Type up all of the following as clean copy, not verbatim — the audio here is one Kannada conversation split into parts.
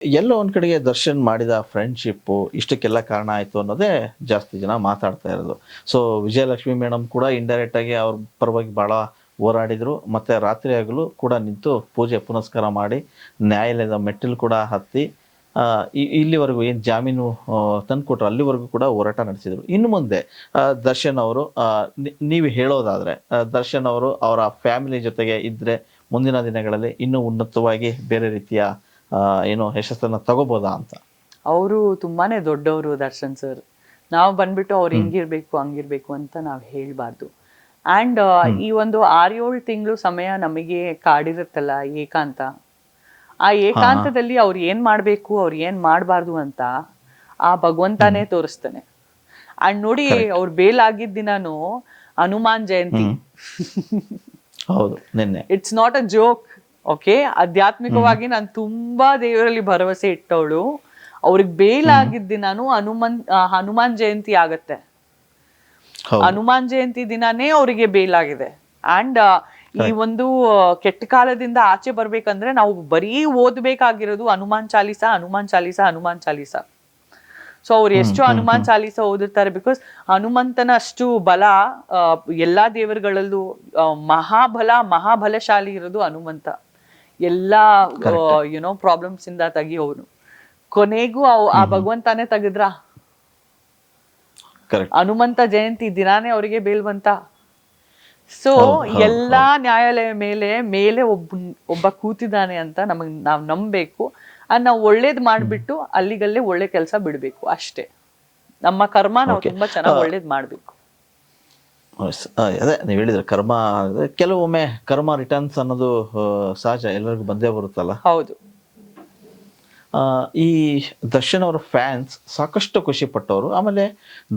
ಎಲ್ಲೋ ಒಂದ್ ಕಡೆಗೆ ದರ್ಶನ್ ಮಾಡಿದ ಫ್ರೆಂಡ್ಶಿಪ್ಪು ಇಷ್ಟಕ್ಕೆಲ್ಲ ಕಾರಣ ಆಯ್ತು ಅನ್ನೋದೇ ಜಾಸ್ತಿ ಜನ ಮಾತಾಡ್ತಾ ಇರೋದು. ಸೊ ವಿಜಯಲಕ್ಷ್ಮಿ ಮೇಡಮ್ ಕೂಡ ಇಂಡೈರೆಕ್ಟ್ ಆಗಿ ಅವ್ರ ಪರವಾಗಿ ಭಾಳ ಹೋರಾಡಿದ್ರು. ಮತ್ತೆ ರಾತ್ರಿ ಹಗಲು ಕೂಡ ನಿಂತು ಪೂಜೆ ಪುನಸ್ಕಾರ ಮಾಡಿ ನ್ಯಾಯಾಲಯದ ಮೆಟ್ಟಿಲು ಕೂಡ ಹತ್ತಿ ಇಲ್ಲಿವರೆಗೂ ಏನು ಜಾಮೀನು ತಂದುಕೊಟ್ರು ಅಲ್ಲಿವರೆಗೂ ಕೂಡ ಹೋರಾಟ ನಡೆಸಿದರು. ಇನ್ನು ಮುಂದೆ ದರ್ಶನ್ ಅವರು ನೀವು ಹೇಳೋದಾದರೆ ದರ್ಶನ್ ಅವರು ಅವರ ಫ್ಯಾಮಿಲಿ ಜೊತೆಗೆ ಇದ್ದರೆ ಮುಂದಿನ ದಿನಗಳಲ್ಲಿ ಇನ್ನೂ ಉನ್ನತವಾಗಿ ಬೇರೆ ರೀತಿಯ ಏನೋ ಯಶಸ್ಸನ್ನು ತಗೋಬೋದಾ ಅಂತ. ಅವರು ತುಂಬಾನೇ ದೊಡ್ಡವರು ದರ್ಶನ್ ಸರ್. ನಾವು ಬಂದ್ಬಿಟ್ಟು ಅವ್ರು ಹಿಂಗಿರ್ಬೇಕು ಹಂಗಿರ್ಬೇಕು ಅಂತ ನಾವು ಹೇಳ್ಬಾರ್ದು. ಆ್ಯಂಡ್ ಈ ಒಂದು 6-7 ತಿಂಗಳು ಸಮಯ ನಮಗೆ ಕಾಡಿರುತ್ತಲ್ಲ ಏಕಾಂತ, ಆ ಏಕಾಂತದಲ್ಲಿ ಅವ್ರು ಏನ್ ಮಾಡ್ಬೇಕು ಅವ್ರು ಏನ್ ಮಾಡಬಾರ್ದು ಅಂತ ಆ ಭಗವಂತನೇ ತೋರಿಸ್ತಾನೆ. ಅಂಡ್ ನೋಡಿ, ಅವ್ರು ಬೇಲ್ ಆಗಿದ್ದ ದಿನಾನು ಹನುಮಾನ್ ಜಯಂತಿ. ಹೌದು, ನಿನ್ನೆ. It's not a joke. Okay, ಆಧ್ಯಾತ್ಮಿಕವಾಗಿ ನಾನು ತುಂಬಾ ದೇವರಲ್ಲಿ ಭರವಸೆ ಇಟ್ಟವಳು. ಅವ್ರಿಗೆ ಬೇಲ್ ಆಗಿದ್ದ ದಿನಾನು ಹನುಮಾನ್ ಜಯಂತಿ ಆಗತ್ತೆ. ಹನುಮಾನ್ ಜಯಂತಿ ದಿನಾನೇ ಅವರಿಗೆ ಬೇಲ್ ಆಗಿದೆ. ಅಂಡ್ ಈ ಒಂದು ಕೆಟ್ಟ ಕಾಲದಿಂದ ಆಚೆ ಬರ್ಬೇಕಂದ್ರೆ ನಾವು ಬರೀ ಓದ್ಬೇಕಾಗಿರೋದು ಹನುಮಾನ್ ಚಾಲೀಸ, ಹನುಮಾನ್ ಚಾಲೀಸ, ಹನುಮಾನ್ ಚಾಲೀಸ. ಸೊ ಅವ್ರು ಎಷ್ಟು ಹನುಮಾನ್ ಚಾಲೀಸ ಓದಿರ್ತಾರೆ, ಬಿಕಾಸ್ ಹನುಮಂತನ ಅಷ್ಟು ಬಲ ಎಲ್ಲಾ ದೇವರುಗಳಲ್ಲೂ ಮಹಾಬಲಶಾಲಿ ಇರೋದು ಹನುಮಂತ. ಎಲ್ಲಾ ಯುನೋ ಪ್ರಾಬ್ಲಮ್ಸ್ ಇಂದ ತೆಗಿಯೋನು. ಕೊನೆಗೂ ಆ ಭಗವಂತನೇ ತೆಗೆದ್ರ. ಹನುಮಂತ ಜಯಂತಿ ದಿನಾನೇ ಅವರಿಗೆ ಬೇಲ್ ಬಂತ. ಸೊ ಎಲ್ಲಾ ನ್ಯಾಯಾಲಯ ಮೇಲೆ ಒಬ್ಬ ಕೂತಿದ್ದಾನೆ ಅಂತ ನಾವ್ ನಂಬಬೇಕು. ನಾವು ಒಳ್ಳೇದ್ ಮಾಡ್ಬಿಟ್ಟು ಅಲ್ಲಿಗಲ್ಲೇ ಒಳ್ಳೆ ಕೆಲಸ ಬಿಡ್ಬೇಕು ಅಷ್ಟೇ. ನಮ್ಮ ಕರ್ಮ ನಾವು ತುಂಬಾ ಚೆನ್ನಾಗಿ ಒಳ್ಳೇದ್ ಮಾಡ್ಬೇಕು. ಅದೇ ನೀವು ಹೇಳಿದ್ರೆ ಕರ್ಮ, ಕೆಲವೊಮ್ಮೆ ಕರ್ಮ ರಿಟರ್ನ್ಸ್ ಅನ್ನೋದು ಸಹಜ, ಎಲ್ಲರಿಗೂ ಬಂದೇ ಬರುತ್ತಲ್ಲ. ಹೌದು. ಈ ದರ್ಶನ್ ಅವ್ರ ಫ್ಯಾನ್ಸ್ ಸಾಕಷ್ಟು ಖುಷಿ ಪಟ್ಟವರು. ಆಮೇಲೆ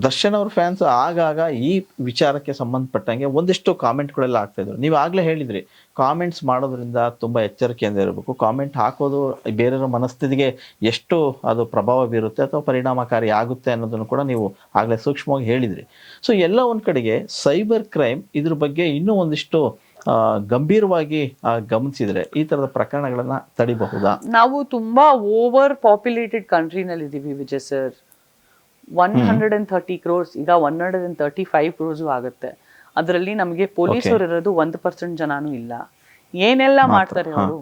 ದರ್ಶನ್ ಅವ್ರ ಫ್ಯಾನ್ಸ್ ಆಗಾಗ ಈ ವಿಚಾರಕ್ಕೆ ಸಂಬಂಧಪಟ್ಟಂಗೆ ಒಂದಿಷ್ಟು ಕಾಮೆಂಟ್ಗಳೆಲ್ಲ ಆಗ್ತಾ ಇದ್ರು. ನೀವು ಆಗ್ಲೇ ಹೇಳಿದ್ರಿ, ಕಾಮೆಂಟ್ಸ್ ಮಾಡೋದ್ರಿಂದ ತುಂಬ ಎಚ್ಚರಿಕೆಯಿಂದ ಇರಬೇಕು. ಕಾಮೆಂಟ್ ಹಾಕೋದು ಬೇರೆಯವರ ಮನಸ್ಥಿತಿಗೆ ಎಷ್ಟು ಅದು ಪ್ರಭಾವ ಬೀರುತ್ತೆ ಅಥವಾ ಪರಿಣಾಮಕಾರಿ ಆಗುತ್ತೆ ಅನ್ನೋದನ್ನು ಕೂಡ ನೀವು ಆಗಲೇ ಸೂಕ್ಷ್ಮವಾಗಿ ಹೇಳಿದ್ರಿ. ಸೊ ಎಲ್ಲ ಒಂದು ಕಡೆಗೆ ಸೈಬರ್ ಕ್ರೈಮ್ ಇದ್ರ ಬಗ್ಗೆ ಇನ್ನೂ ಒಂದಿಷ್ಟು ಗಂಭೀರವಾಗಿ ಗಮನಿಸಿದ್ರೆ ಈ ತರದ ಪ್ರಕರಣಗಳನ್ನ ತಡಿಬಹುದಾ? ನಾವು ತುಂಬಾ ಓವರ್ ಪಾಪ್ಯುಲೇಟೆಡ್ ಕಂಟ್ರಿನಲ್ಲಿ ಇದೀವಿ ವಿಜಯ್ ಸರ್. 130 crores, ಈಗ 135 crores ಆಗುತ್ತೆ. ಅದರಲ್ಲಿ ನಮಗೆ ಪೊಲೀಸರು ಇರೋದು 1% ಜನನೂ ಇಲ್ಲ. ಏನೆಲ್ಲ ಮಾಡ್ತಾರೆ ಅವರು.